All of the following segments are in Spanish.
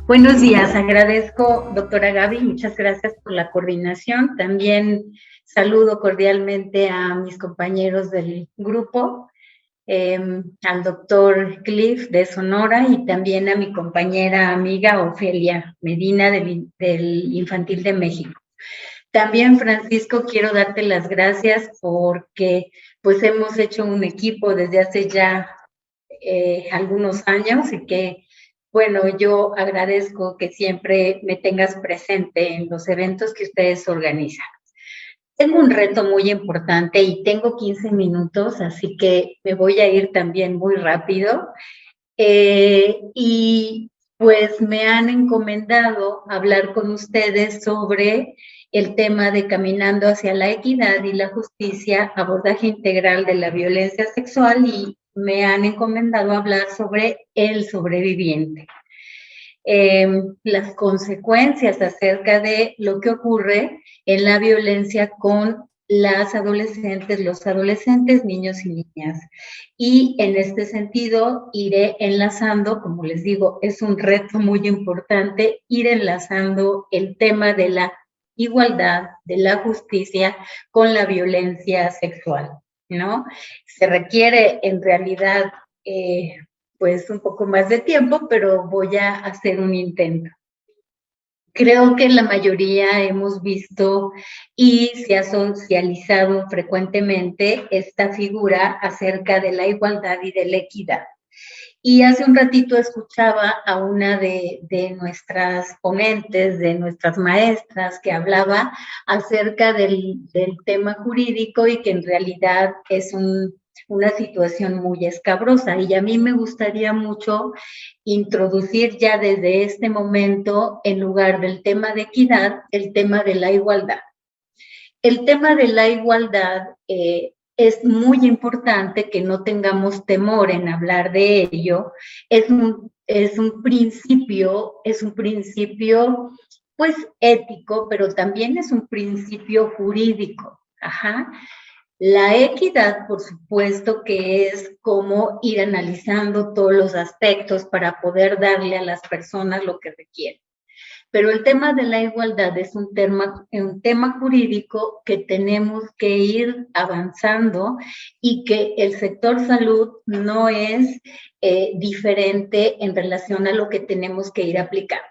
Buenos días, agradezco, doctora Gaby, muchas gracias por la coordinación. También saludo cordialmente a mis compañeros del grupo, al doctor Cliff de Sonora y también a mi compañera amiga Ofelia Medina del Infantil de México. También, Francisco, quiero darte las gracias porque pues hemos hecho un equipo desde hace ya algunos años y que, bueno, yo agradezco que siempre me tengas presente en los eventos que ustedes organizan. Tengo un reto muy importante y tengo 15 minutos, así que me voy a ir también muy rápido. Y pues me han encomendado hablar con ustedes sobre el tema de Caminando hacia la Equidad y la Justicia, abordaje integral de la violencia sexual, y me han encomendado hablar sobre el sobreviviente. Las consecuencias acerca de lo que ocurre en la violencia con las adolescentes, los adolescentes, niños y niñas. Y en este sentido iré enlazando, como les digo, es un reto muy importante ir enlazando el tema de la igualdad, de la justicia con la violencia sexual, ¿no? Se requiere en realidad pues un poco más de tiempo, pero voy a hacer un intento. Creo que la mayoría hemos visto y se ha socializado frecuentemente esta figura acerca de la igualdad y de la equidad. Y hace un ratito escuchaba a una de nuestras ponentes, de nuestras maestras, que hablaba acerca del tema jurídico y que en realidad es una situación muy escabrosa. Y a mí me gustaría mucho introducir ya desde este momento, en lugar del tema de equidad, el tema de la igualdad. El tema de la igualdad es muy importante que no tengamos temor en hablar de ello. Es un principio pues ético, pero también es un principio jurídico. Ajá. La equidad, por supuesto, que es como ir analizando todos los aspectos para poder darle a las personas lo que requieren. Pero el tema de la igualdad es un tema jurídico que tenemos que ir avanzando y que el sector salud no es diferente en relación a lo que tenemos que ir aplicando.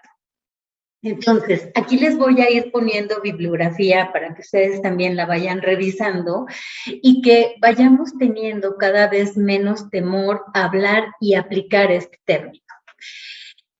Entonces, aquí les voy a ir poniendo bibliografía para que ustedes también la vayan revisando y que vayamos teniendo cada vez menos temor a hablar y aplicar este término.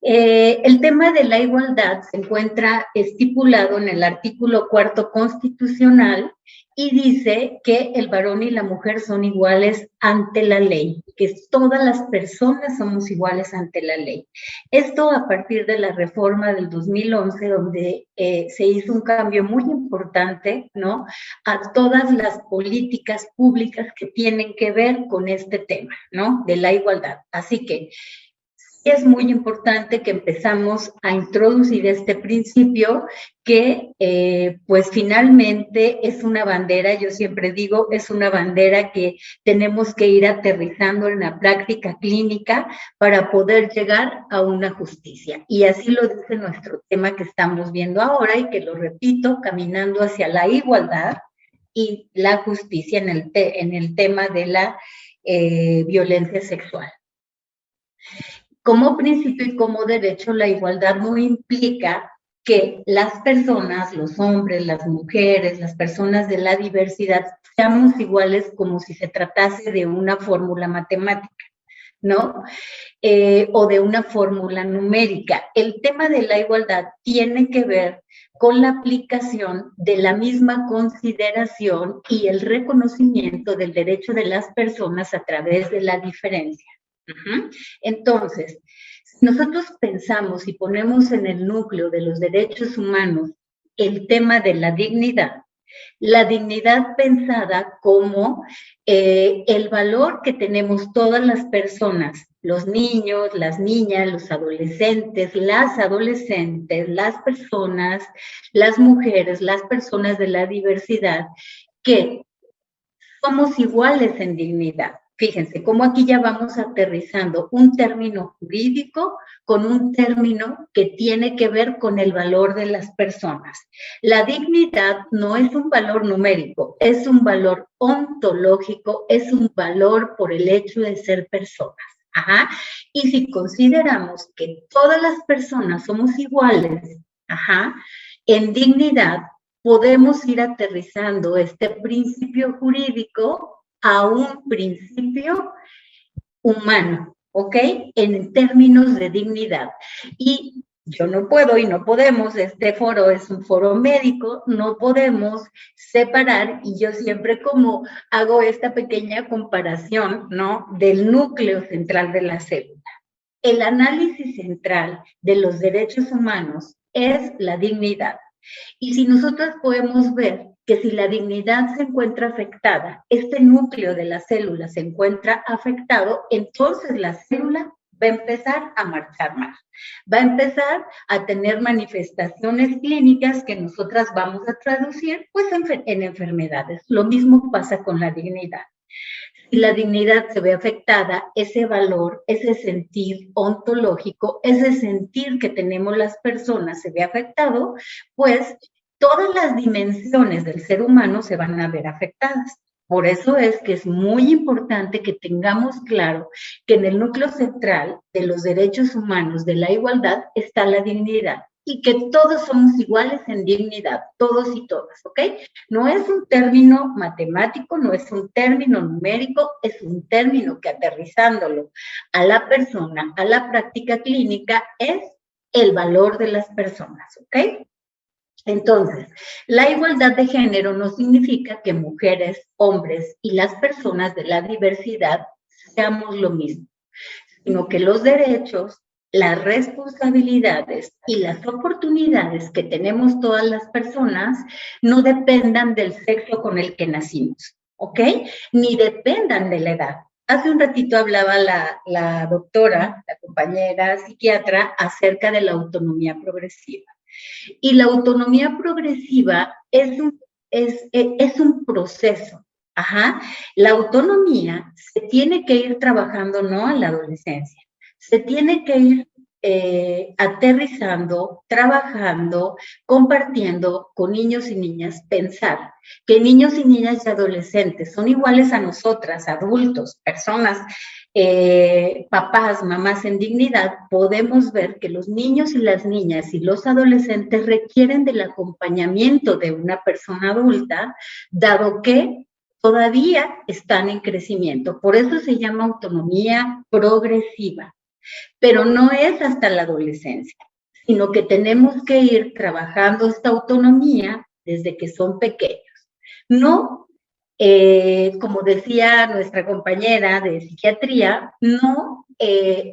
El tema de la igualdad se encuentra estipulado en el artículo 4º constitucional y dice que el varón y la mujer son iguales ante la ley, que todas las personas somos iguales ante la ley. Esto a partir de la reforma del 2011, donde se hizo un cambio muy importante, ¿no?, a todas las políticas públicas que tienen que ver con este tema, ¿no?, de la igualdad. Así que es muy importante que empezamos a introducir este principio que pues finalmente es una bandera, yo siempre digo, es una bandera que tenemos que ir aterrizando en la práctica clínica para poder llegar a una justicia. Y así lo dice nuestro tema que estamos viendo ahora y que lo repito, caminando hacia la igualdad y la justicia en el tema de la violencia sexual. Como principio y como derecho, la igualdad no implica que las personas, los hombres, las mujeres, las personas de la diversidad, seamos iguales como si se tratase de una fórmula matemática, ¿no? O de una fórmula numérica. El tema de la igualdad tiene que ver con la aplicación de la misma consideración y el reconocimiento del derecho de las personas a través de la diferencia. Entonces, si nosotros pensamos y ponemos en el núcleo de los derechos humanos el tema de la dignidad pensada como el valor que tenemos todas las personas, los niños, las niñas, los adolescentes, las personas, las mujeres, las personas de la diversidad, que somos iguales en dignidad. Fíjense cómo aquí ya vamos aterrizando un término jurídico con un término que tiene que ver con el valor de las personas. La dignidad no es un valor numérico, es un valor ontológico, es un valor por el hecho de ser personas. Ajá. Y si consideramos que todas las personas somos iguales, ajá, en dignidad, podemos ir aterrizando este principio jurídico a un principio humano, ¿ok? En términos de dignidad. Y yo no puedo y no podemos, este foro es un foro médico, no podemos separar, y yo siempre como hago esta pequeña comparación, ¿no? Del núcleo central de la célula. El análisis central de los derechos humanos es la dignidad. Y si nosotros podemos ver que si la dignidad se encuentra afectada, este núcleo de la célula se encuentra afectado, entonces la célula va a empezar a marchar mal. Va a empezar a tener manifestaciones clínicas que nosotras vamos a traducir pues en enfermedades. Lo mismo pasa con la dignidad. Si la dignidad se ve afectada, ese valor, ese sentir ontológico, ese sentir que tenemos las personas se ve afectado, pues todas las dimensiones del ser humano se van a ver afectadas. Por eso es que es muy importante que tengamos claro que en el núcleo central de los derechos humanos, de la igualdad, está la dignidad y que todos somos iguales en dignidad, todos y todas, ¿ok? No es un término matemático, no es un término numérico, es un término que aterrizándolo a la persona, a la práctica clínica, es el valor de las personas, ¿ok? Entonces, la igualdad de género no significa que mujeres, hombres y las personas de la diversidad seamos lo mismo, sino que los derechos, las responsabilidades y las oportunidades que tenemos todas las personas no dependan del sexo con el que nacimos, ¿ok? Ni dependan de la edad. Hace un ratito hablaba la doctora, la compañera psiquiatra, acerca de la autonomía progresiva. Y la autonomía progresiva es un proceso. Ajá. La autonomía se tiene que ir trabajando, no en la adolescencia. Se tiene que ir aterrizando, trabajando, compartiendo con niños y niñas, pensar que niños y niñas y adolescentes son iguales a nosotras, adultos, personas, papás, mamás en dignidad, podemos ver que los niños y las niñas y los adolescentes requieren del acompañamiento de una persona adulta, dado que todavía están en crecimiento. Por eso se llama autonomía progresiva. Pero no es hasta la adolescencia, sino que tenemos que ir trabajando esta autonomía desde que son pequeños. No, como decía nuestra compañera de psiquiatría, no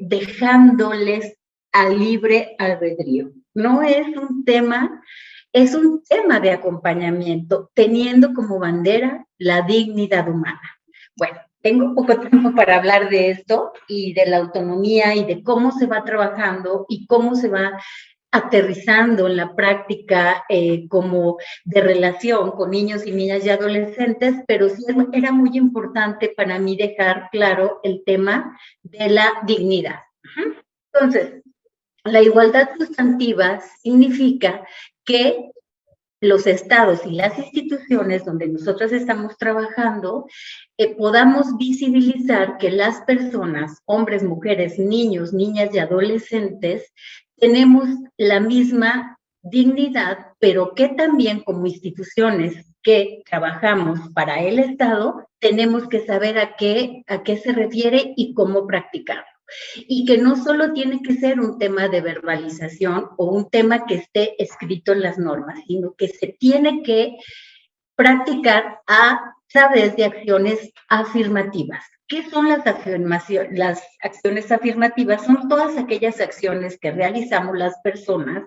dejándoles a libre albedrío. No es un tema, es un tema de acompañamiento, teniendo como bandera la dignidad humana. Bueno, tengo poco tiempo para hablar de esto y de la autonomía y de cómo se va trabajando y cómo se va aterrizando en la práctica como de relación con niños y niñas y adolescentes, pero sí era muy importante para mí dejar claro el tema de la dignidad. Entonces, la igualdad sustantiva significa que los estados y las instituciones donde nosotros estamos trabajando, podamos visibilizar que las personas, hombres, mujeres, niños, niñas y adolescentes, tenemos la misma dignidad, pero que también como instituciones que trabajamos para el Estado, tenemos que saber a qué se refiere y cómo practicarlo. Y que no solo tiene que ser un tema de verbalización o un tema que esté escrito en las normas, sino que se tiene que practicar a través de acciones afirmativas. ¿Qué son las acciones afirmativas? Son todas aquellas acciones que realizamos las personas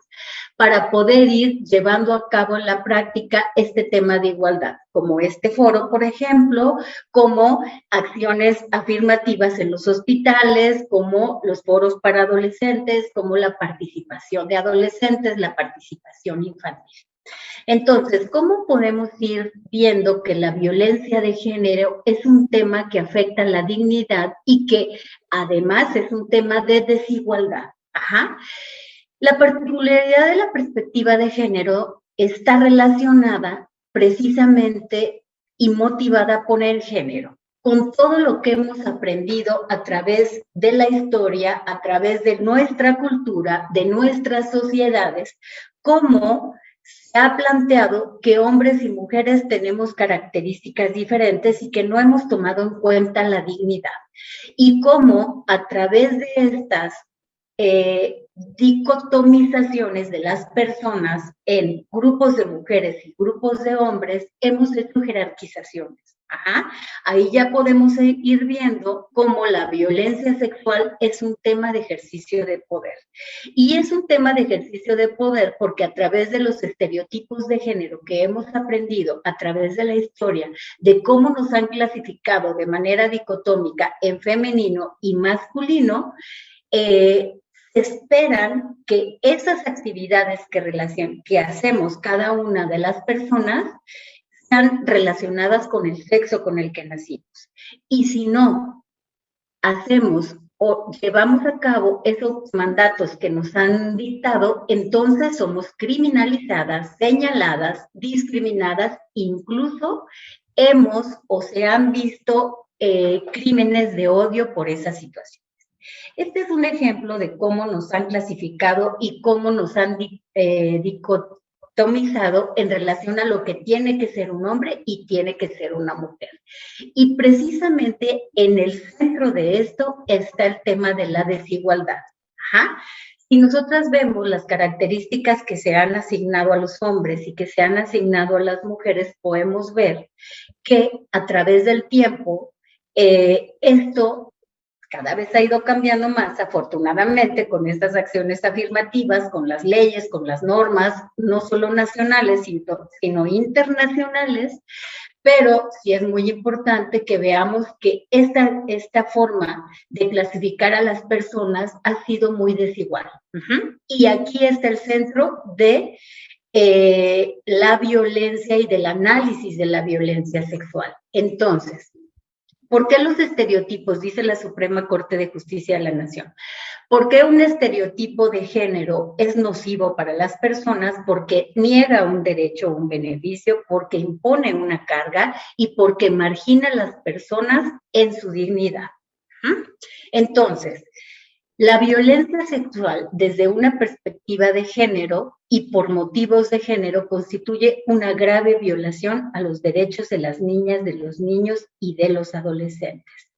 para poder ir llevando a cabo en la práctica este tema de igualdad, como este foro, por ejemplo, como acciones afirmativas en los hospitales, como los foros para adolescentes, como la participación de adolescentes, la participación infantil. Entonces, ¿cómo podemos ir viendo que la violencia de género es un tema que afecta la dignidad y que además es un tema de desigualdad? Ajá. La particularidad de la perspectiva de género está relacionada precisamente y motivada por el género, con todo lo que hemos aprendido a través de la historia, a través de nuestra cultura, de nuestras sociedades, cómo se ha planteado que hombres y mujeres tenemos características diferentes y que no hemos tomado en cuenta la dignidad. Y cómo a través de estas dicotomizaciones de las personas en grupos de mujeres y grupos de hombres, hemos hecho jerarquizaciones. Ajá. Ahí ya podemos ir viendo cómo la violencia sexual es un tema de ejercicio de poder. Y es un tema de ejercicio de poder porque a través de los estereotipos de género que hemos aprendido a través de la historia, de cómo nos han clasificado de manera dicotómica en femenino y masculino, esperan que esas actividades que hacemos cada una de las personas están relacionadas con el sexo con el que nacimos. Y si no hacemos o llevamos a cabo esos mandatos que nos han dictado, entonces somos criminalizadas, señaladas, discriminadas, incluso hemos o se han visto crímenes de odio por esa situación. Este es un ejemplo de cómo nos han clasificado y cómo nos han dicotomizado en relación a lo que tiene que ser un hombre y tiene que ser una mujer. Y precisamente en el centro de esto está el tema de la desigualdad. Ajá. Si nosotras vemos las características que se han asignado a los hombres y que se han asignado a las mujeres, podemos ver que a través del tiempo esto cada vez ha ido cambiando más, afortunadamente, con estas acciones afirmativas, con las leyes, con las normas, no solo nacionales, sino internacionales, pero sí es muy importante que veamos que esta forma de clasificar a las personas ha sido muy desigual. Y aquí está el centro de la violencia y del análisis de la violencia sexual. Entonces, ¿por qué los estereotipos? Dice la Suprema Corte de Justicia de la Nación. ¿Por qué un estereotipo de género es nocivo para las personas? Porque niega un derecho o un beneficio, porque impone una carga y porque margina a las personas en su dignidad. Entonces, la violencia sexual desde una perspectiva de género y por motivos de género constituye una grave violación a los derechos de las niñas, de los niños y de los adolescentes.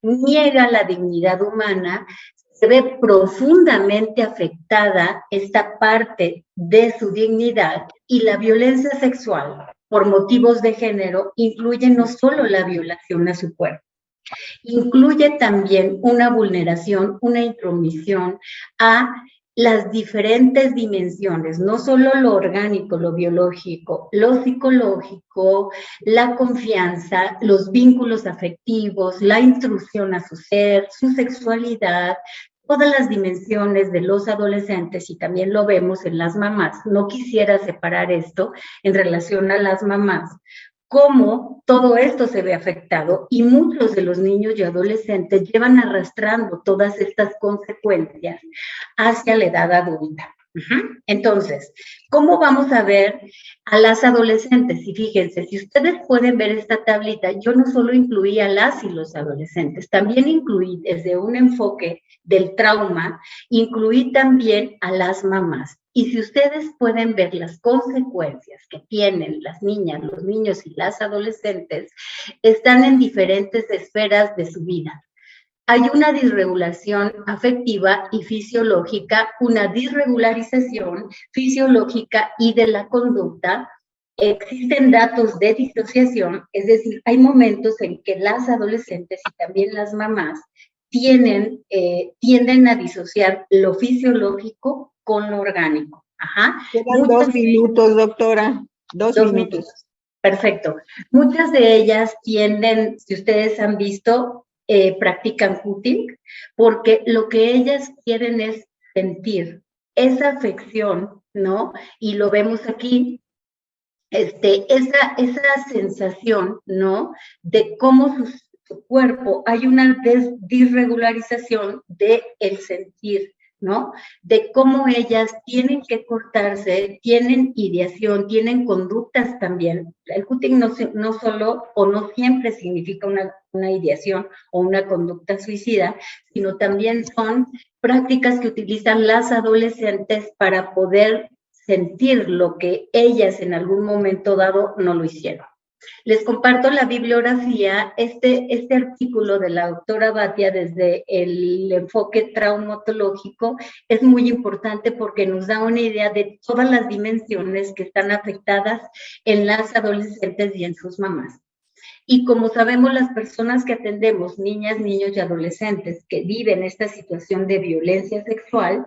Niega la dignidad humana, se ve profundamente afectada esta parte de su dignidad y la violencia sexual por motivos de género incluye no solo la violación a su cuerpo, incluye también una vulneración, una intromisión a las diferentes dimensiones, no solo lo orgánico, lo biológico, lo psicológico, la confianza, los vínculos afectivos, la intrusión a su ser, su sexualidad, todas las dimensiones de los adolescentes y también lo vemos en las mamás. No quisiera separar esto en relación a las mamás, cómo todo esto se ve afectado y muchos de los niños y adolescentes llevan arrastrando todas estas consecuencias hacia la edad adulta. Entonces, ¿cómo vamos a ver a las adolescentes? Y fíjense, si ustedes pueden ver esta tablita, yo no solo incluí a las y los adolescentes, también incluí desde un enfoque del trauma, incluí también a las mamás. Y si ustedes pueden ver las consecuencias que tienen las niñas, los niños y las adolescentes, están en diferentes esferas de su vida. Hay una disregulación afectiva y fisiológica, una disregularización fisiológica y de la conducta. Existen datos de disociación, es decir, hay momentos en que las adolescentes y también las mamás tienden a disociar lo fisiológico con lo orgánico. Ajá. Quedan 2 minutos, doctora. 2 minutos. Perfecto. Muchas de ellas tienden, si ustedes han visto, practican cutting, porque lo que ellas quieren es sentir esa afección, ¿no? Y lo vemos aquí, esa sensación, ¿no? De cómo su cuerpo, hay una disregularización del sentir, ¿no? De cómo ellas tienen que cortarse, tienen ideación, tienen conductas también. El cutting no solo o no siempre significa una ideación o una conducta suicida, sino también son prácticas que utilizan las adolescentes para poder sentir lo que ellas en algún momento dado no lo hicieron. Les comparto la bibliografía, este artículo de la doctora Bhatia desde el enfoque traumatológico es muy importante porque nos da una idea de todas las dimensiones que están afectadas en las adolescentes y en sus mamás. Y como sabemos, las personas que atendemos, niñas, niños y adolescentes que viven esta situación de violencia sexual,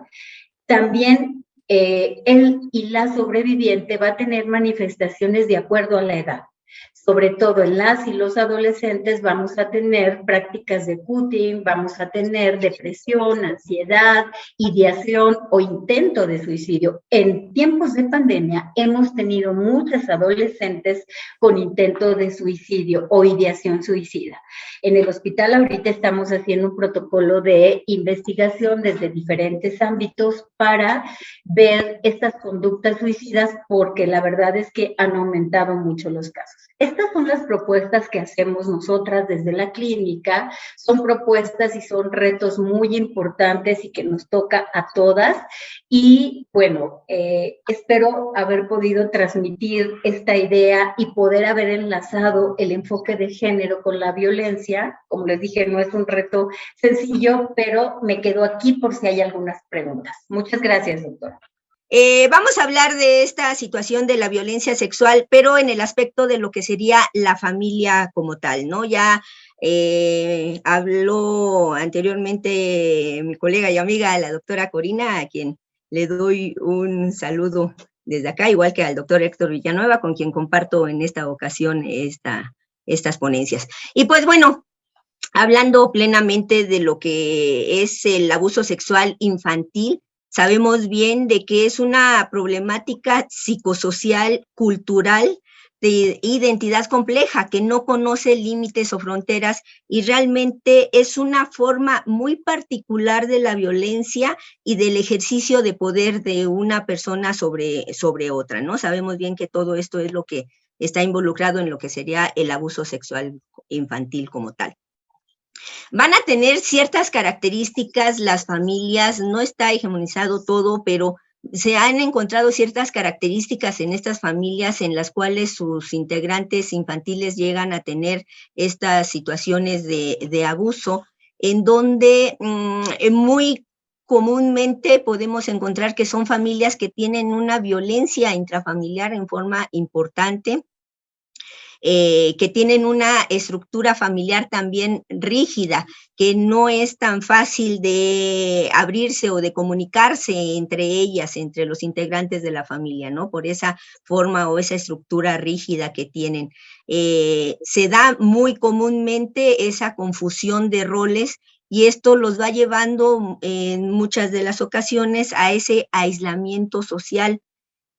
también él y la sobreviviente va a tener manifestaciones de acuerdo a la edad. Sobre todo en las y los adolescentes vamos a tener prácticas de cutting, vamos a tener depresión, ansiedad, ideación o intento de suicidio. En tiempos de pandemia hemos tenido muchas adolescentes con intento de suicidio o ideación suicida. En el hospital ahorita estamos haciendo un protocolo de investigación desde diferentes ámbitos para ver estas conductas suicidas porque la verdad es que han aumentado mucho los casos. Estas son las propuestas que hacemos nosotras desde la clínica, son propuestas y son retos muy importantes y que nos toca a todas y bueno, espero haber podido transmitir esta idea y poder haber enlazado el enfoque de género con la violencia. Como les dije, no es un reto sencillo, pero me quedo aquí por si hay algunas preguntas. Muchas gracias, doctora. Vamos a hablar de esta situación de la violencia sexual, pero en el aspecto de lo que sería la familia como tal, ¿no? Ya habló anteriormente mi colega y amiga, la doctora Corina, a quien le doy un saludo desde acá, igual que al doctor Héctor Villanueva, con quien comparto en esta ocasión estas ponencias. Y pues bueno, hablando plenamente de lo que es el abuso sexual infantil, sabemos bien de que es una problemática psicosocial, cultural, de identidad compleja, que no conoce límites o fronteras y realmente es una forma muy particular de la violencia y del ejercicio de poder de una persona sobre otra, ¿no? Sabemos bien que todo esto es lo que está involucrado en lo que sería el abuso sexual infantil como tal. Van a tener ciertas características las familias, no está hegemonizado todo, pero se han encontrado ciertas características en estas familias en las cuales sus integrantes infantiles llegan a tener estas situaciones de abuso, en donde muy comúnmente podemos encontrar que son familias que tienen una violencia intrafamiliar en forma importante, que tienen una estructura familiar también rígida, que no es tan fácil de abrirse o de comunicarse entre ellas, entre los integrantes de la familia, ¿no? Por esa forma o esa estructura rígida que tienen. Se da muy comúnmente esa confusión de roles y esto los va llevando en muchas de las ocasiones a ese aislamiento social.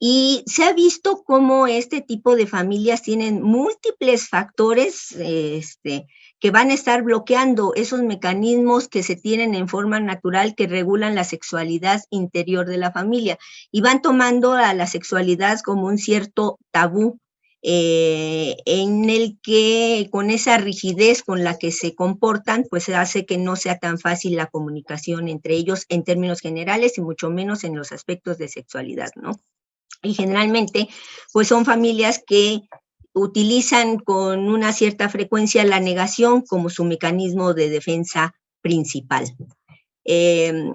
Y se ha visto cómo este tipo de familias tienen múltiples factores que van a estar bloqueando esos mecanismos que se tienen en forma natural que regulan la sexualidad interior de la familia y van tomando a la sexualidad como un cierto tabú en el que con esa rigidez con la que se comportan, pues hace que no sea tan fácil la comunicación entre ellos en términos generales y mucho menos en los aspectos de sexualidad, ¿no? Y generalmente, pues son familias que utilizan con una cierta frecuencia la negación como su mecanismo de defensa principal. ¿Qué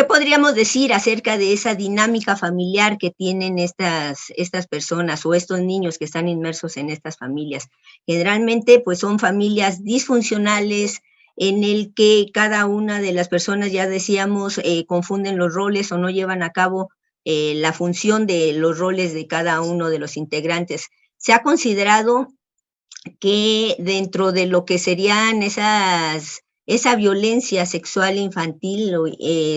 podríamos decir acerca de esa dinámica familiar que tienen estas personas o estos niños que están inmersos en estas familias? Generalmente, pues son familias disfuncionales en el que cada una de las personas, ya decíamos, confunden los roles o no llevan a cabo la función de los roles de cada uno de los integrantes. Se ha considerado que dentro de lo que serían esa violencia sexual infantil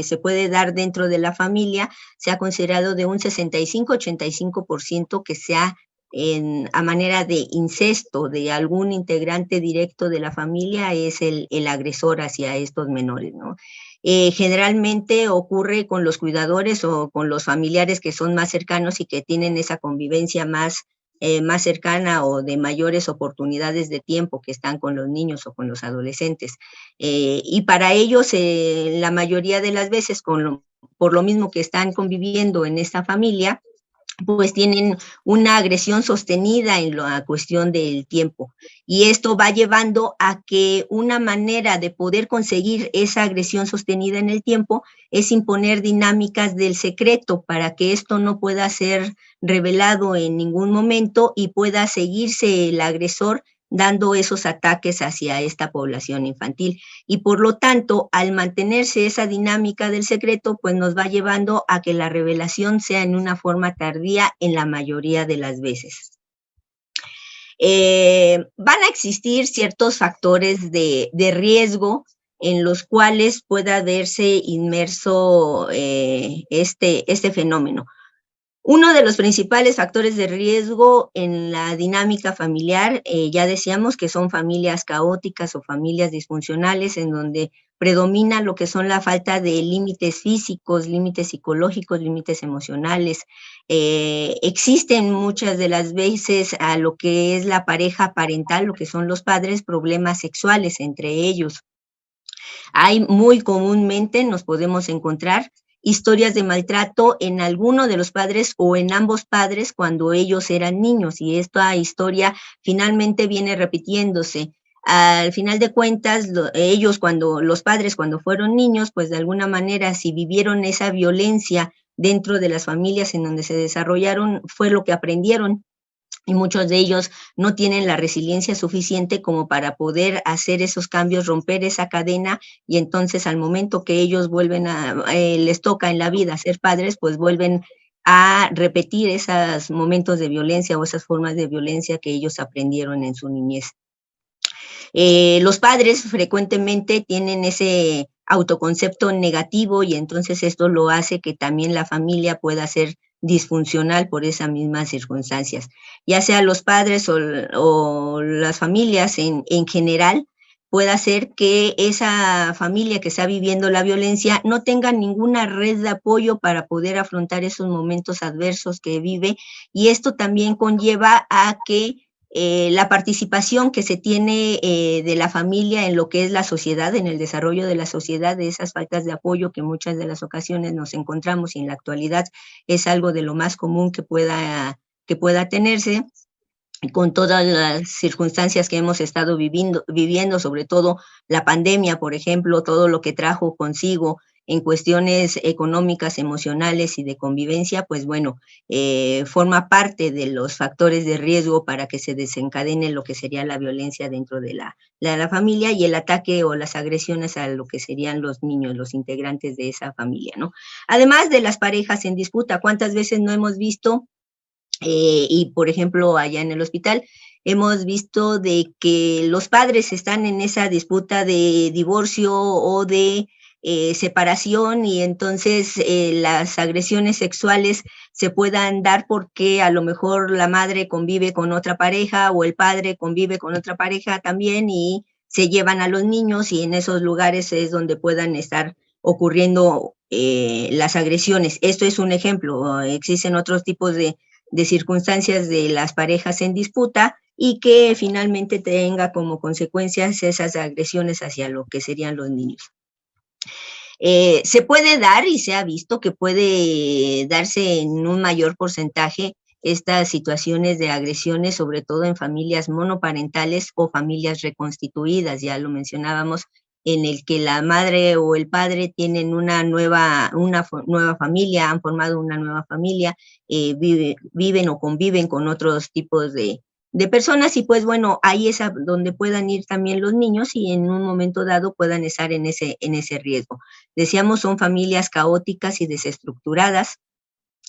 se puede dar dentro de la familia, se ha considerado de un 65-85% que se ha a manera de incesto de algún integrante directo de la familia es el agresor hacia estos menores, ¿no? Generalmente ocurre con los cuidadores o con los familiares que son más cercanos y que tienen esa convivencia más cercana o de mayores oportunidades de tiempo que están con los niños o con los adolescentes. Y para ellos, la mayoría de las veces, por lo mismo que están conviviendo en esta familia, pues tienen una agresión sostenida en la cuestión del tiempo. Y esto va llevando a que una manera de poder conseguir esa agresión sostenida en el tiempo es imponer dinámicas del secreto para que esto no pueda ser revelado en ningún momento y pueda seguirse el agresor dando esos ataques hacia esta población infantil. Y por lo tanto, al mantenerse esa dinámica del secreto, pues nos va llevando a que la revelación sea en una forma tardía en la mayoría de las veces. Van a existir ciertos factores de riesgo en los cuales pueda verse inmerso este fenómeno. Uno de los principales factores de riesgo en la dinámica familiar, ya decíamos que son familias caóticas o familias disfuncionales en donde predomina lo que son la falta de límites físicos, límites psicológicos, límites emocionales. Existen muchas de las veces a lo que es la pareja parental, lo que son los padres, problemas sexuales entre ellos. Hay muy comúnmente, nos podemos encontrar historias de maltrato en alguno de los padres o en ambos padres cuando ellos eran niños, y esta historia finalmente viene repitiéndose. Al final de cuentas, los padres cuando fueron niños, pues de alguna manera si vivieron esa violencia dentro de las familias en donde se desarrollaron, fue lo que aprendieron. Y muchos de ellos no tienen la resiliencia suficiente como para poder hacer esos cambios, romper esa cadena, y entonces al momento que ellos vuelven les toca en la vida ser padres, pues vuelven a repetir esos momentos de violencia o esas formas de violencia que ellos aprendieron en su niñez. Los padres frecuentemente tienen ese autoconcepto negativo y entonces esto lo hace que también la familia pueda ser disfuncional por esas mismas circunstancias, ya sea los padres o las familias en general. Puede hacer que esa familia que está viviendo la violencia no tenga ninguna red de apoyo para poder afrontar esos momentos adversos que vive, y esto también conlleva a que la participación que se tiene de la familia en lo que es la sociedad, en el desarrollo de la sociedad, de esas faltas de apoyo que muchas de las ocasiones nos encontramos y en la actualidad es algo de lo más común que pueda tenerse, con todas las circunstancias que hemos estado viviendo, sobre todo la pandemia, por ejemplo, todo lo que trajo consigo en cuestiones económicas, emocionales y de convivencia, pues bueno, forma parte de los factores de riesgo para que se desencadene lo que sería la violencia dentro de la familia y el ataque o las agresiones a lo que serían los niños, los integrantes de esa familia, ¿no? Además de las parejas en disputa, ¿cuántas veces no hemos visto? Y por ejemplo, allá en el hospital, hemos visto de que los padres están en esa disputa de divorcio o de separación, y entonces las agresiones sexuales se puedan dar porque a lo mejor la madre convive con otra pareja o el padre convive con otra pareja también y se llevan a los niños, y en esos lugares es donde puedan estar ocurriendo las agresiones. Esto es un ejemplo. Existen otros tipos de circunstancias de las parejas en disputa y que finalmente tenga como consecuencias esas agresiones hacia lo que serían los niños. Se puede dar y se ha visto que puede darse en un mayor porcentaje estas situaciones de agresiones, sobre todo en familias monoparentales o familias reconstituidas, ya lo mencionábamos, en el que la madre o el padre tienen una nueva familia, han formado una nueva familia, viven o conviven con otros tipos de personas, y pues bueno, ahí es donde puedan ir también los niños y en un momento dado puedan estar en ese riesgo. Decíamos, son familias caóticas y desestructuradas,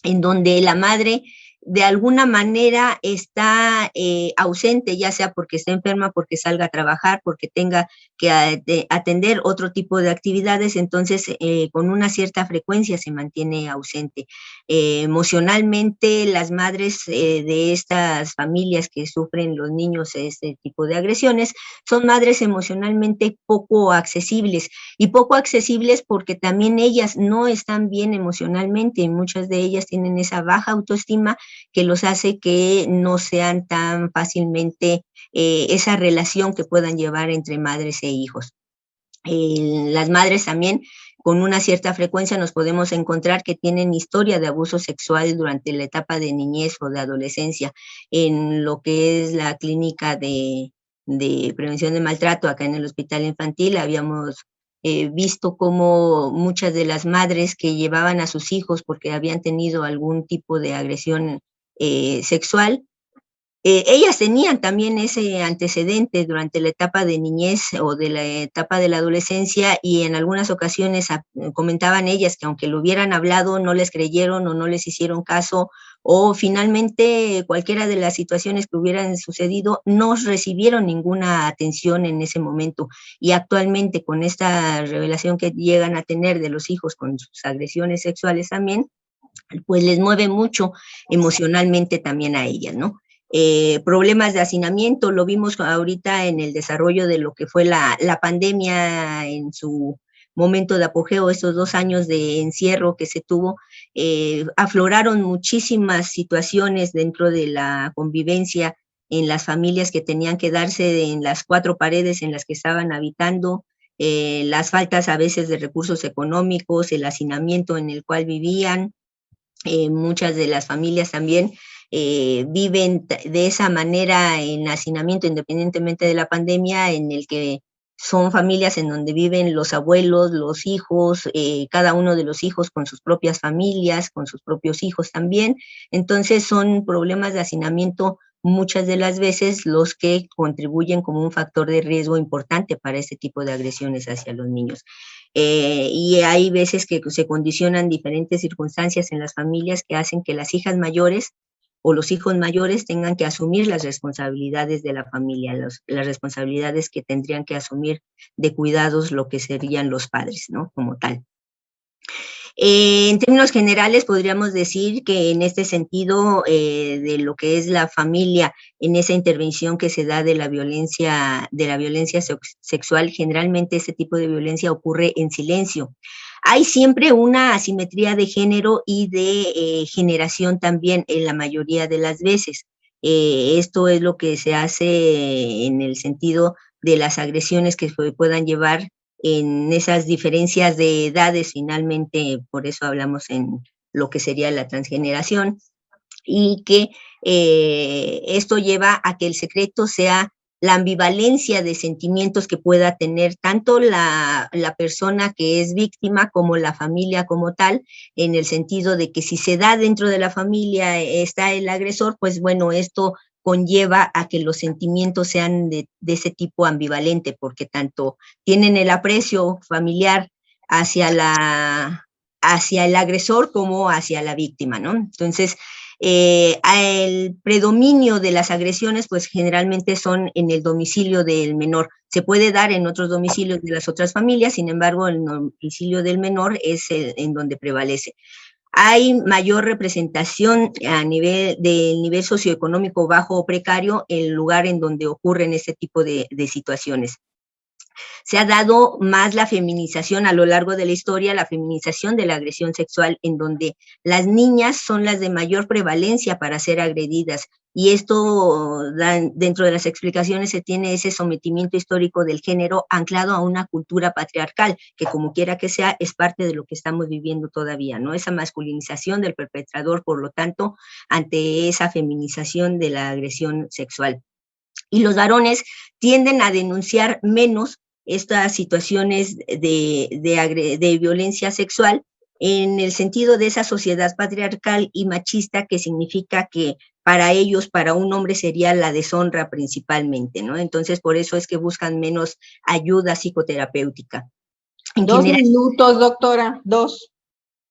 en donde la madre de alguna manera está ausente, ya sea porque esté enferma, porque salga a trabajar, porque tenga que atender otro tipo de actividades, entonces con una cierta frecuencia se mantiene ausente. Emocionalmente, las madres de estas familias que sufren los niños este tipo de agresiones son madres emocionalmente poco accesibles, y poco accesibles porque también ellas no están bien emocionalmente, y muchas de ellas tienen esa baja autoestima que los hace que no sean tan fácilmente esa relación que puedan llevar entre madres e hijos. Las madres también con una cierta frecuencia nos podemos encontrar que tienen historia de abuso sexual durante la etapa de niñez o de adolescencia. En lo que es la clínica de prevención de maltrato acá en el hospital infantil, habíamos visto cómo muchas de las madres que llevaban a sus hijos porque habían tenido algún tipo de agresión sexual, ellas tenían también ese antecedente durante la etapa de niñez o de la etapa de la adolescencia, y en algunas ocasiones comentaban ellas que aunque lo hubieran hablado no les creyeron o no les hicieron caso, o finalmente cualquiera de las situaciones que hubieran sucedido no recibieron ninguna atención en ese momento. Y actualmente con esta revelación que llegan a tener de los hijos con sus agresiones sexuales también, pues les mueve mucho emocionalmente también a ellas, ¿no? Problemas de hacinamiento, lo vimos ahorita en el desarrollo de lo que fue la pandemia en su momento de apogeo, estos 2 años de encierro que se tuvo, afloraron muchísimas situaciones dentro de la convivencia en las familias que tenían que darse en las 4 paredes en las que estaban habitando, las faltas a veces de recursos económicos, el hacinamiento en el cual vivían. Muchas de las familias también viven de esa manera en hacinamiento, independientemente de la pandemia, en el que son familias en donde viven los abuelos, los hijos, cada uno de los hijos con sus propias familias, con sus propios hijos también. Entonces son problemas de hacinamiento muchas de las veces los que contribuyen como un factor de riesgo importante para este tipo de agresiones hacia los niños. Y hay veces que se condicionan diferentes circunstancias en las familias que hacen que las hijas mayores o los hijos mayores tengan que asumir las responsabilidades de la familia, las responsabilidades que tendrían que asumir de cuidados lo que serían los padres, ¿no? Como tal. En términos generales, podríamos decir que en este sentido de lo que es la familia, en esa intervención que se da de la violencia sexual, generalmente este tipo de violencia ocurre en silencio. Hay siempre una asimetría de género y de generación también en la mayoría de las veces. Esto es lo que se hace en el sentido de las agresiones que puedan llevar en esas diferencias de edades, finalmente, por eso hablamos en lo que sería la transgeneración, y que esto lleva a que el secreto sea la ambivalencia de sentimientos que pueda tener tanto la persona que es víctima como la familia como tal, en el sentido de que si se da dentro de la familia está el agresor, pues bueno, esto conlleva a que los sentimientos sean de ese tipo ambivalente, porque tanto tienen el aprecio familiar hacia el agresor como hacia la víctima, ¿no? Entonces, el predominio de las agresiones, pues generalmente son en el domicilio del menor. Se puede dar en otros domicilios de las otras familias, sin embargo, el domicilio del menor es en donde prevalece. Hay mayor representación a nivel del nivel socioeconómico bajo o precario en el lugar en donde ocurren este tipo de situaciones. Se ha dado más la feminización a lo largo de la historia, la feminización de la agresión sexual, en donde las niñas son las de mayor prevalencia para ser agredidas. Y esto, dentro de las explicaciones, se tiene ese sometimiento histórico del género anclado a una cultura patriarcal, que como quiera que sea, es parte de lo que estamos viviendo todavía, ¿no? Esa masculinización del perpetrador, por lo tanto, ante esa feminización de la agresión sexual. Y los tienden a denunciar menos estas situaciones de violencia sexual en el sentido de esa sociedad patriarcal y machista que significa que para ellos, para un hombre sería la deshonra principalmente, ¿no? Entonces, por eso es que buscan menos ayuda psicoterapéutica. En 2 minutos, doctora, 2.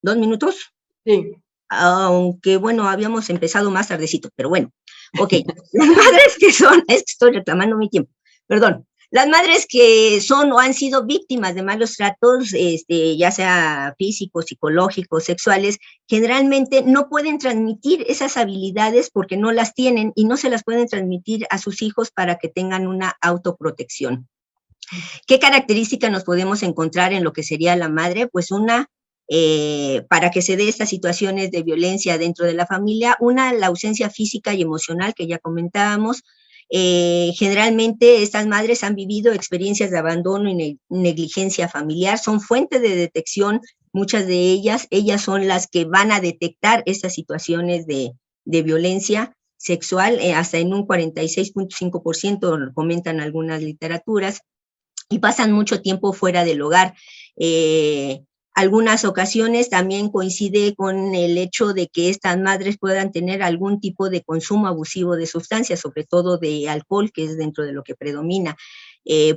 ¿2 minutos? Sí. aunque bueno, habíamos empezado más tardecito, pero bueno, ok, las madres que son, es que estoy reclamando mi tiempo, perdón, las madres que son o han sido víctimas de malos tratos, ya sea físicos, psicológicos, sexuales, generalmente no pueden transmitir esas habilidades porque no las tienen y no se las pueden transmitir a sus hijos para que tengan una autoprotección. ¿Qué características nos podemos encontrar en lo que sería la madre? Pues una, para que se dé estas situaciones de violencia dentro de la familia, una, la ausencia física y emocional que ya comentábamos. Generalmente estas madres han vivido experiencias de abandono y negligencia familiar, son fuente de detección, muchas de ellas son las que van a detectar estas situaciones de violencia sexual, hasta en un 46.5% comentan algunas literaturas, y pasan mucho tiempo fuera del hogar. Algunas ocasiones también coincide con el hecho de que estas madres puedan tener algún tipo de consumo abusivo de sustancias, sobre todo de alcohol, que es dentro de lo que predomina.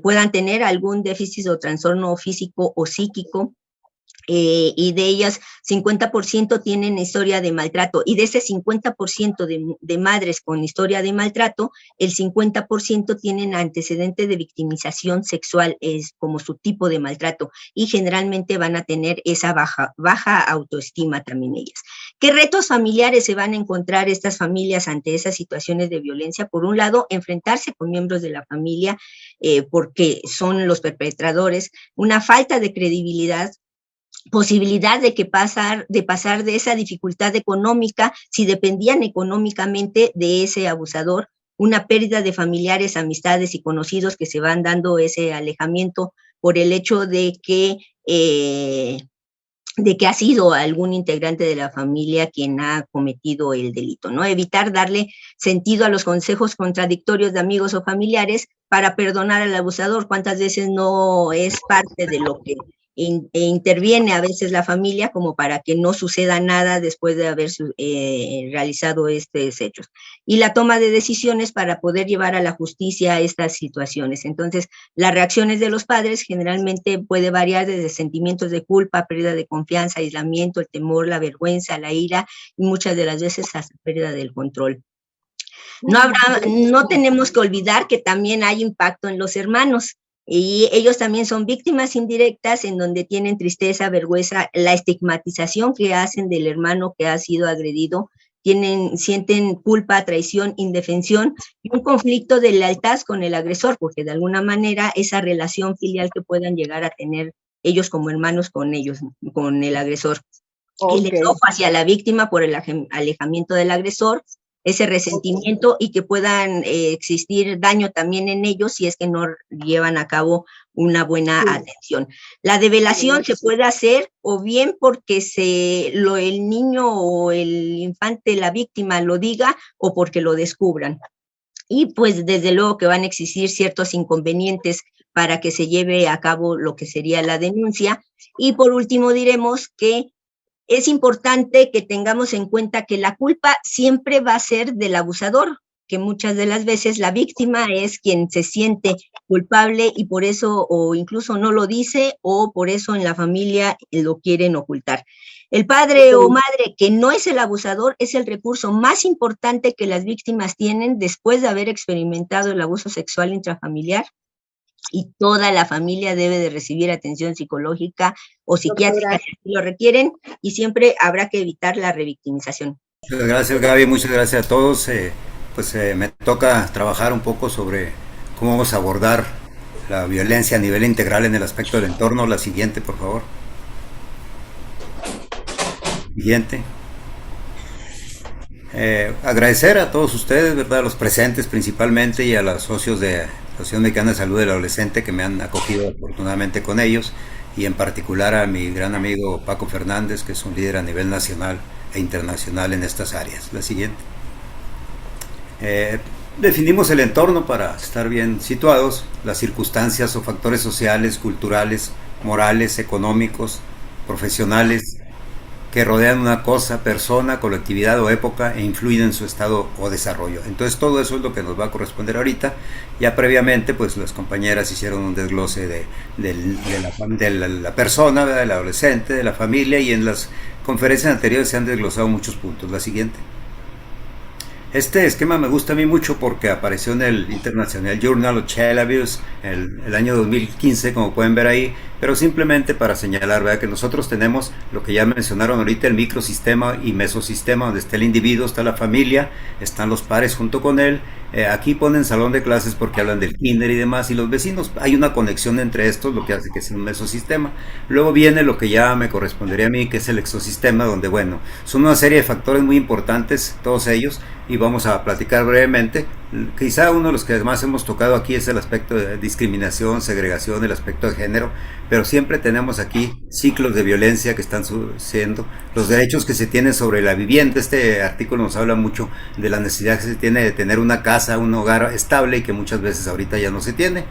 Puedan tener algún déficit o trastorno físico o psíquico, y de ellas 50% tienen historia de maltrato, y de ese 50% de madres con historia de maltrato, el 50% tienen antecedentes de victimización sexual, es como su tipo de maltrato, y generalmente van a tener esa baja autoestima también ellas. ¿Qué retos familiares se van a encontrar estas familias ante esas situaciones de violencia? Por un lado, enfrentarse con miembros de la familia, porque son los perpetradores, una falta de credibilidad, posibilidad de pasar de esa dificultad económica, si dependían económicamente de ese abusador, una pérdida de familiares, amistades y conocidos que se van dando ese alejamiento por el hecho de que ha sido algún integrante de la familia quien ha cometido el delito, ¿no? Evitar darle sentido a los consejos contradictorios de amigos o familiares para perdonar al abusador. ¿Cuántas veces no es parte de lo que interviene a veces la familia como para que no suceda nada después de haber realizado estos hechos? Y la toma de decisiones para poder llevar a la justicia estas situaciones. Entonces, las reacciones de los padres generalmente puede variar desde sentimientos de culpa, pérdida de confianza, aislamiento, el temor, la vergüenza, la ira, y muchas de las veces hasta pérdida del control. No tenemos que olvidar que también hay impacto en los hermanos, y ellos también son víctimas indirectas en donde tienen tristeza, vergüenza, la estigmatización que hacen del hermano que ha sido agredido, sienten culpa, traición, indefensión y un conflicto de lealtad con el agresor, porque de alguna manera esa relación filial que puedan llegar a tener ellos como hermanos con el agresor. Okay. El enojo hacia la víctima por el alejamiento del agresor, ese resentimiento, y que puedan existir daño también en ellos si es que no llevan a cabo una buena atención. La develación se puede hacer o bien porque el niño o el infante, la víctima, lo diga, o porque lo descubran. Y pues desde luego que van a existir ciertos inconvenientes para que se lleve a cabo lo que sería la denuncia. Y por último diremos que es importante que tengamos en cuenta que la culpa siempre va a ser del abusador, que muchas de las veces la víctima es quien se siente culpable y por eso o incluso no lo dice, o por eso en la familia lo quieren ocultar. El padre o madre que no es el abusador es el recurso más importante que las víctimas tienen después de haber experimentado el abuso sexual intrafamiliar, y toda la familia debe de recibir atención psicológica o psiquiátrica si lo requieren, y siempre habrá que evitar la revictimización. Muchas gracias, Gaby, muchas gracias a todos. Me toca trabajar un poco sobre cómo vamos a abordar la violencia a nivel integral en el aspecto del entorno. La siguiente, por favor. Siguiente. Agradecer a todos ustedes, ¿verdad? A los presentes principalmente, y a los socios de la Asociación Mexicana de Salud del Adolescente que me han acogido afortunadamente con ellos, y en particular a mi gran amigo Paco Fernández, que es un líder a nivel nacional e internacional en estas áreas. La siguiente. Definimos el entorno para estar bien situados, las circunstancias o factores sociales, culturales, morales, económicos, profesionales que rodean una cosa, persona, colectividad o época e influyen en su estado o desarrollo. Entonces todo eso es lo que nos va a corresponder ahorita. Ya previamente pues las compañeras hicieron un desglose de la persona, ¿verdad? Del adolescente, de la familia, y en las conferencias anteriores se han desglosado muchos puntos. La siguiente. Este esquema me gusta a mí mucho porque apareció en el International Journal of Child Abuse el año 2015, como pueden ver ahí, pero simplemente para señalar, ¿verdad?, que nosotros tenemos lo que ya mencionaron ahorita, el microsistema y mesosistema, donde está el individuo, está la familia, están los pares junto con él. Aquí ponen salón de clases porque hablan del kinder y demás, y los vecinos, hay una conexión entre estos, lo que hace que sea un mesosistema. Luego viene lo que ya me correspondería a mí, que es el exosistema, donde, bueno, son una serie de factores muy importantes, todos ellos, y vamos a platicar brevemente. Quizá uno de los que más hemos tocado aquí es el aspecto de discriminación, segregación, el aspecto de género, pero siempre tenemos aquí ciclos de violencia que están sucediendo, los derechos que se tienen sobre la vivienda. Este artículo nos habla mucho de la necesidad que se tiene de tener una casa, un hogar estable, y que muchas veces ahorita ya no se tiene.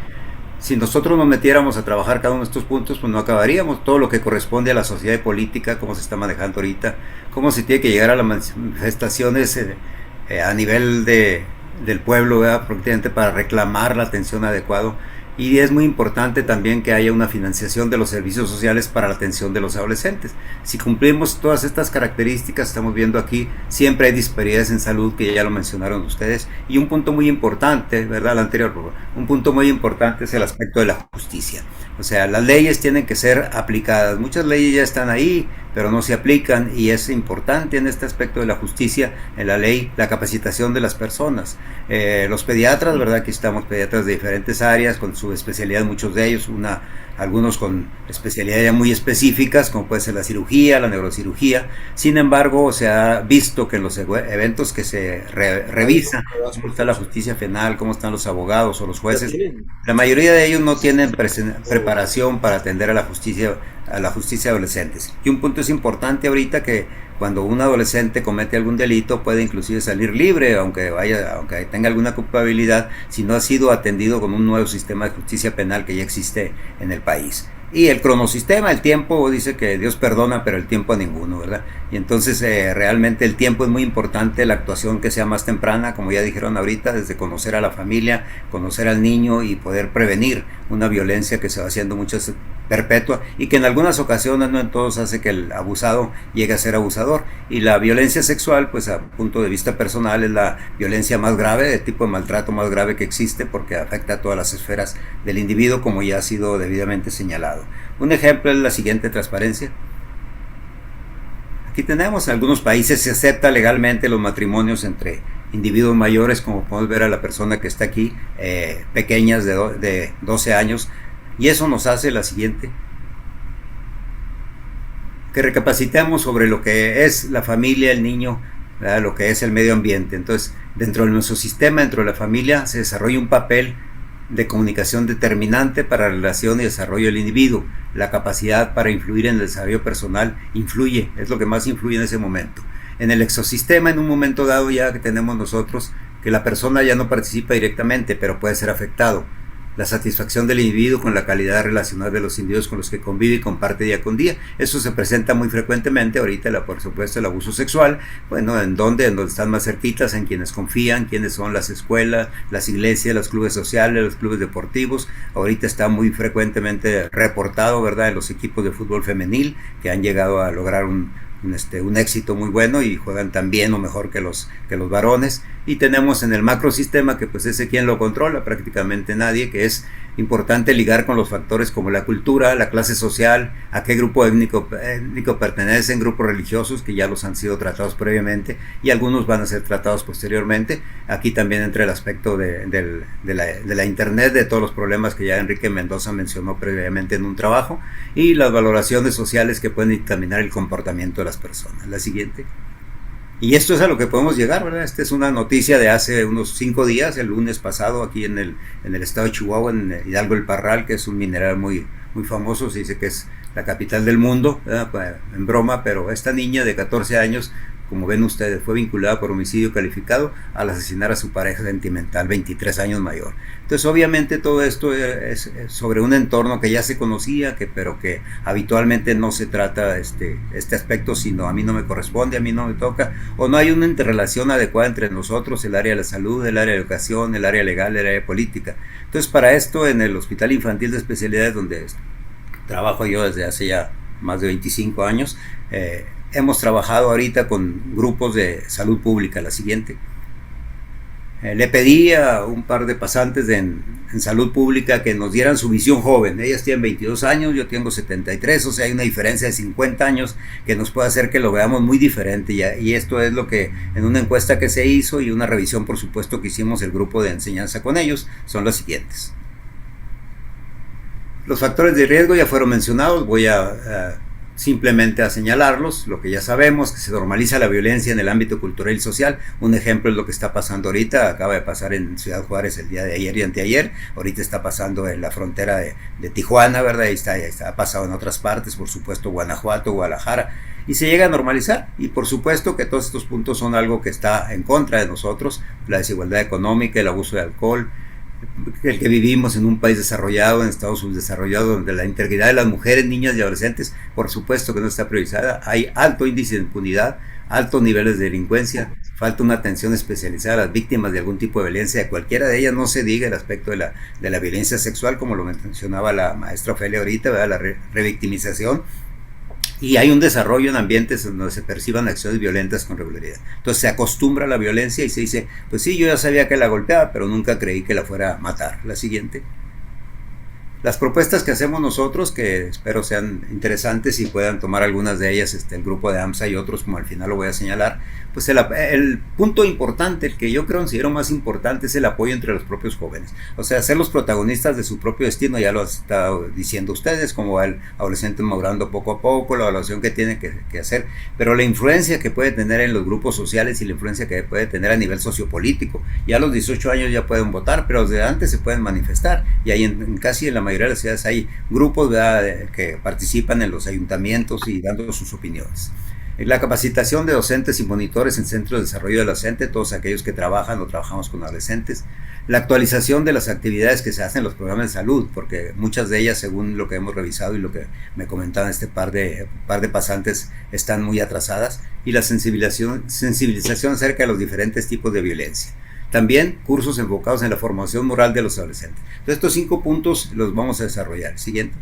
Si nosotros nos metiéramos a trabajar cada uno de estos puntos, pues no acabaríamos. Todo lo que corresponde a la sociedad política, cómo se está manejando ahorita, cómo se tiene que llegar a las manifestaciones a nivel del pueblo, ¿verdad?, prácticamente para reclamar la atención adecuada. Y es muy importante también que haya una financiación de los servicios sociales para la atención de los adolescentes. Si cumplimos todas estas características, estamos viendo aquí, siempre hay disparidades en salud, que ya lo mencionaron ustedes. Y un punto muy importante, ¿verdad?, el anterior, un punto muy importante es el aspecto de la justicia. O sea, las leyes tienen que ser aplicadas. Muchas leyes ya están ahí, pero no se aplican, y es importante en este aspecto de la justicia, en la ley, la capacitación de las personas. Los pediatras, ¿verdad? Aquí estamos pediatras de diferentes áreas, con su especialidad, muchos de ellos, algunos con especialidades ya muy específicas, como puede ser la cirugía, la neurocirugía. Sin embargo, se ha visto que en los eventos que se revisan, cómo está la justicia penal, cómo están los abogados o los jueces, la mayoría de ellos no tienen preparación para atender a la justicia de adolescentes. Y un punto es importante ahorita, que cuando un adolescente comete algún delito puede inclusive salir libre, aunque tenga alguna culpabilidad, si no ha sido atendido con un nuevo sistema de justicia penal que ya existe en el país. Y el cronosistema, el tiempo, dice que Dios perdona, pero el tiempo a ninguno, ¿verdad? Y entonces realmente el tiempo es muy importante, la actuación que sea más temprana, como ya dijeron ahorita, desde conocer a la familia, conocer al niño y poder prevenir una violencia que se va haciendo muchas perpetua, y que en algunas ocasiones, no en todos, hace que el abusado llegue a ser abusador. Y la violencia sexual, pues a punto de vista personal, es la violencia más grave, de tipo de maltrato más grave que existe, porque afecta a todas las esferas del individuo, como ya ha sido debidamente señalado. Un ejemplo es la siguiente transparencia. Aquí tenemos, en algunos países se acepta legalmente los matrimonios entre individuos mayores, como podemos ver a la persona que está aquí, pequeñas de 12 años, y eso nos hace la siguiente, que recapacitemos sobre lo que es la familia, el niño, ¿verdad?, lo que es el medio ambiente. Entonces, dentro de nuestro sistema, dentro de la familia, se desarrolla un papel de comunicación determinante para la relación y desarrollo del individuo. La capacidad para influir en el desarrollo personal influye, es lo que más influye en ese momento. En el exosistema, en un momento dado ya que tenemos nosotros, que la persona ya no participa directamente, pero puede ser afectado. La satisfacción del individuo con la calidad relacional de los individuos con los que convive y comparte día con día. Eso se presenta muy frecuentemente ahorita, por supuesto, el abuso sexual. Bueno, ¿en dónde? En donde están más cerquitas, en quienes confían, quienes son las escuelas, las iglesias, los clubes sociales, los clubes deportivos. Ahorita está muy frecuentemente reportado, ¿verdad?, en los equipos de fútbol femenil, que han llegado a lograr un éxito muy bueno y juegan tan bien o mejor que los varones. Y tenemos en el macrosistema, que pues ese quien lo controla, prácticamente nadie, que es importante ligar con los factores como la cultura, la clase social, a qué grupo étnico pertenecen, grupos religiosos que ya los han sido tratados previamente y algunos van a ser tratados posteriormente. Aquí también entra el aspecto de la internet, de todos los problemas que ya Enrique Mendoza mencionó previamente en un trabajo, y las valoraciones sociales que pueden dictaminar el comportamiento de las personas. La siguiente. Y esto es a lo que podemos llegar, ¿verdad? Esta es una noticia de hace unos 5 días, el lunes pasado, aquí en el estado de Chihuahua, en Hidalgo el Parral, que es un mineral muy, muy famoso. Se dice que es la capital del mundo, ¿verdad?, en broma, pero esta niña de 14 años como ven ustedes, fue vinculada por homicidio calificado al asesinar a su pareja sentimental, 23 años mayor. Entonces, obviamente, todo esto es sobre un entorno que ya se conocía, pero que habitualmente no se trata este aspecto, sino a mí no me corresponde, a mí no me toca, o no hay una interrelación adecuada entre nosotros, el área de la salud, el área de educación, el área legal, el área política. Entonces, para esto, en el Hospital Infantil de Especialidades, donde trabajo yo desde hace ya más de 25 años, hemos trabajado ahorita con grupos de salud pública. La siguiente. Le pedí a un par de pasantes en salud pública que nos dieran su visión joven. Ellas tienen 22 años, yo tengo 73, o sea, hay una diferencia de 50 años que nos puede hacer que lo veamos muy diferente. Y esto es lo que en una encuesta que se hizo y una revisión, por supuesto, que hicimos el grupo de enseñanza con ellos, son las siguientes. Los factores de riesgo ya fueron mencionados, voy a simplemente a señalarlos. Lo que ya sabemos, que se normaliza la violencia en el ámbito cultural y social. Un ejemplo es lo que está pasando ahorita, acaba de pasar en Ciudad Juárez el día de ayer y anteayer, ahorita está pasando en la frontera de Tijuana, ¿verdad? Ha pasado en otras partes, por supuesto Guanajuato, Guadalajara, y se llega a normalizar, y por supuesto que todos estos puntos son algo que está en contra de nosotros, la desigualdad económica, el abuso de alcohol, el que vivimos en un país desarrollado, en Estados Unidos desarrollado, donde la integridad de las mujeres, niñas y adolescentes, por supuesto que no está priorizada, hay alto índice de impunidad, altos niveles de delincuencia, falta una atención especializada a las víctimas de algún tipo de violencia, de cualquiera de ellas, no se diga el aspecto de la violencia sexual, como lo mencionaba la maestra Ofelia ahorita, ¿verdad? La revictimización. Y hay un desarrollo en ambientes donde se perciban acciones violentas con regularidad. Entonces se acostumbra a la violencia y se dice, pues sí, yo ya sabía que la golpeaba, pero nunca creí que la fuera a matar. La siguiente. Las propuestas que hacemos nosotros, que espero sean interesantes y puedan tomar algunas de ellas, el grupo de AMSA y otros, como al final lo voy a señalar, pues el punto importante, el que yo considero más importante, es el apoyo entre los propios jóvenes. O sea, ser los protagonistas de su propio destino, ya lo han estado diciendo ustedes, como el adolescente madurando poco a poco, la evaluación que tiene que hacer, pero la influencia que puede tener en los grupos sociales y la influencia que puede tener a nivel sociopolítico. Ya a los 18 años ya pueden votar, pero desde antes se pueden manifestar, y ahí casi en la mayoría de las ciudades hay grupos, ¿verdad?, que participan en los ayuntamientos y dando sus opiniones. La capacitación de docentes y monitores en centros de desarrollo adolescente, todos aquellos que trabajan o trabajamos con adolescentes. La actualización de las actividades que se hacen en los programas de salud, porque muchas de ellas, según lo que hemos revisado y lo que me comentaban par de pasantes, están muy atrasadas. Y la sensibilización acerca de los diferentes tipos de violencia. También cursos enfocados en la formación moral de los adolescentes. Entonces, estos 5 puntos los vamos a desarrollar. Siguiente.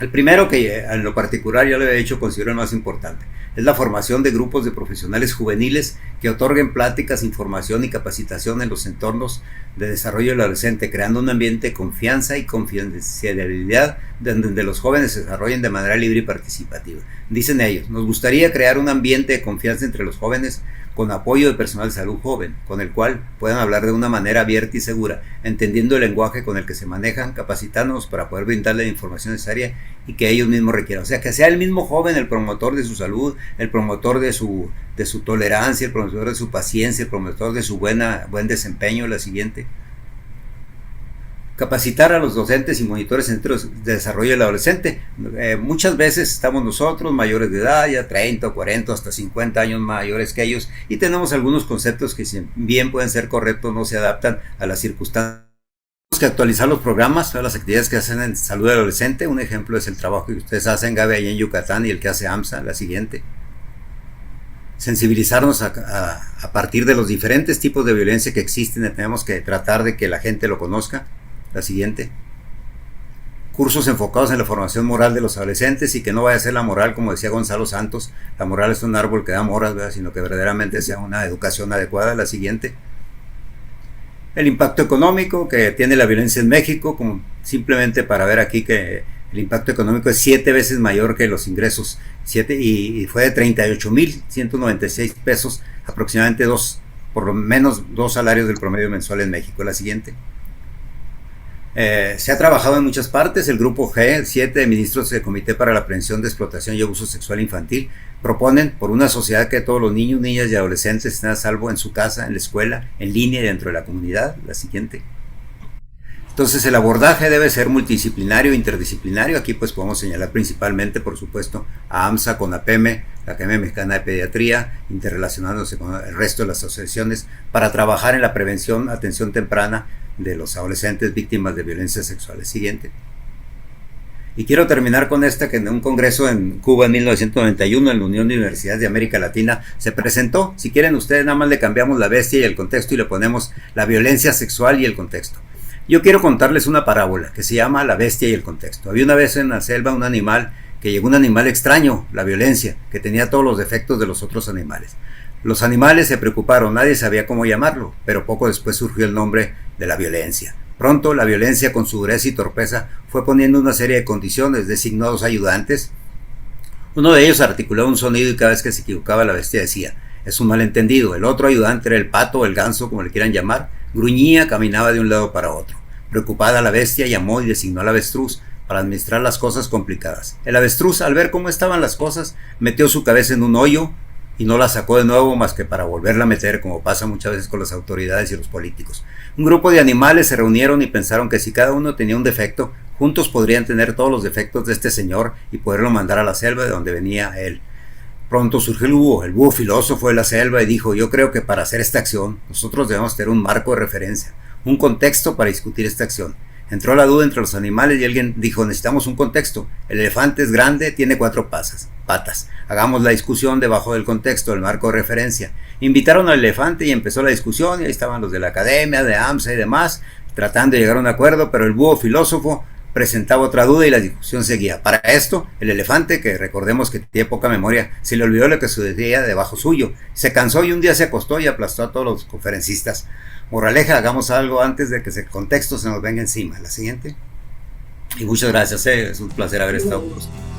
El primero, que en lo particular ya lo he hecho, considero el más importante, es la formación de grupos de profesionales juveniles que otorguen pláticas, información y capacitación en los entornos de desarrollo del adolescente, creando un ambiente de confianza y confidencialidad donde los jóvenes se desarrollen de manera libre y participativa. Dicen ellos, nos gustaría crear un ambiente de confianza entre los jóvenes con apoyo de personal de salud joven, con el cual puedan hablar de una manera abierta y segura, entendiendo el lenguaje con el que se manejan, capacitándonos para poder brindarle la información necesaria y que ellos mismos requieran. O sea, que sea el mismo joven el promotor de su salud, el promotor de su tolerancia, el promotor de su paciencia, el promotor de su buen desempeño. La siguiente. Capacitar a los docentes y monitores en centros de desarrollo del adolescente. Muchas veces estamos nosotros mayores de edad, ya 30, 40, hasta 50 años mayores que ellos, y tenemos algunos conceptos que, si bien pueden ser correctos, no se adaptan a las circunstancias. Tenemos que actualizar los programas, todas las actividades que hacen en salud del adolescente. Un ejemplo es el trabajo que ustedes hacen, Gaby, allá en Yucatán, y el que hace AMSA. La siguiente. Sensibilizarnos a partir de los diferentes tipos de violencia que existen. Tenemos que tratar de que la gente lo conozca. La siguiente. Cursos enfocados en la formación moral de los adolescentes, y que no vaya a ser la moral, como decía Gonzalo Santos, la moral es un árbol que da moras, ¿verdad?, sino que verdaderamente sea una educación adecuada. La siguiente. El impacto económico que tiene la violencia en México, como simplemente para ver aquí que el impacto económico es 7 veces mayor que los ingresos, y fue de 38,196 pesos, aproximadamente por lo menos 2 salarios del promedio mensual en México. La siguiente. Se ha trabajado en muchas partes. El grupo G, 7 de ministros del Comité para la Prevención de Explotación y Abuso Sexual Infantil, proponen por una sociedad que todos los niños, niñas y adolescentes estén a salvo en su casa, en la escuela, en línea y dentro de la comunidad. La siguiente. Entonces el abordaje debe ser multidisciplinario e interdisciplinario. Aquí pues podemos señalar principalmente, por supuesto, a AMSA, CONAPEME, la Academia Mexicana de Pediatría, interrelacionándose con el resto de las asociaciones para trabajar en la prevención, atención temprana de los adolescentes víctimas de violencia sexual. Siguiente. Y quiero terminar con esta, que en un congreso en Cuba en 1991, en la Unión de Universidades de América Latina, se presentó. Si quieren ustedes, nada más le cambiamos la bestia y el contexto y le ponemos la violencia sexual y el contexto. Yo quiero contarles una parábola que se llama La bestia y el contexto. Había una vez en la selva un animal, que llegó un animal extraño, la violencia, que tenía todos los defectos de los otros animales. Los animales se preocuparon, nadie sabía cómo llamarlo, pero poco después surgió el nombre de la violencia. Pronto la violencia, con su dureza y torpeza, fue poniendo una serie de condiciones, designó 2 ayudantes. Uno de ellos articulaba un sonido y cada vez que se equivocaba la bestia decía: es un malentendido. El otro ayudante era el pato o el ganso, como le quieran llamar, gruñía, caminaba de un lado para otro. Preocupada, la bestia llamó y designó al avestruz para administrar las cosas complicadas. El avestruz, al ver cómo estaban las cosas, metió su cabeza en un hoyo y no la sacó de nuevo más que para volverla a meter, como pasa muchas veces con las autoridades y los políticos. Un grupo de animales se reunieron y pensaron que si cada uno tenía un defecto, juntos podrían tener todos los defectos de este señor y poderlo mandar a la selva de donde venía él. Pronto surgió el búho filósofo de la selva, y dijo: yo creo que para hacer esta acción nosotros debemos tener un marco de referencia, un contexto para discutir esta acción. Entró la duda entre los animales y alguien dijo: necesitamos un contexto. El elefante es grande, tiene 4 patas. Hagamos la discusión debajo del contexto, del marco de referencia. Invitaron al elefante y empezó la discusión, y ahí estaban los de la academia, de AMSA y demás, tratando de llegar a un acuerdo, pero el búho filósofo presentaba otra duda y la discusión seguía. Para esto, el elefante, que recordemos que tiene poca memoria, se le olvidó lo que sucedía debajo suyo. Se cansó y un día se acostó y aplastó a todos los conferencistas. Moraleja: hagamos algo antes de que ese contexto se nos venga encima. La siguiente. Y muchas gracias, es un placer haber estado con ustedes.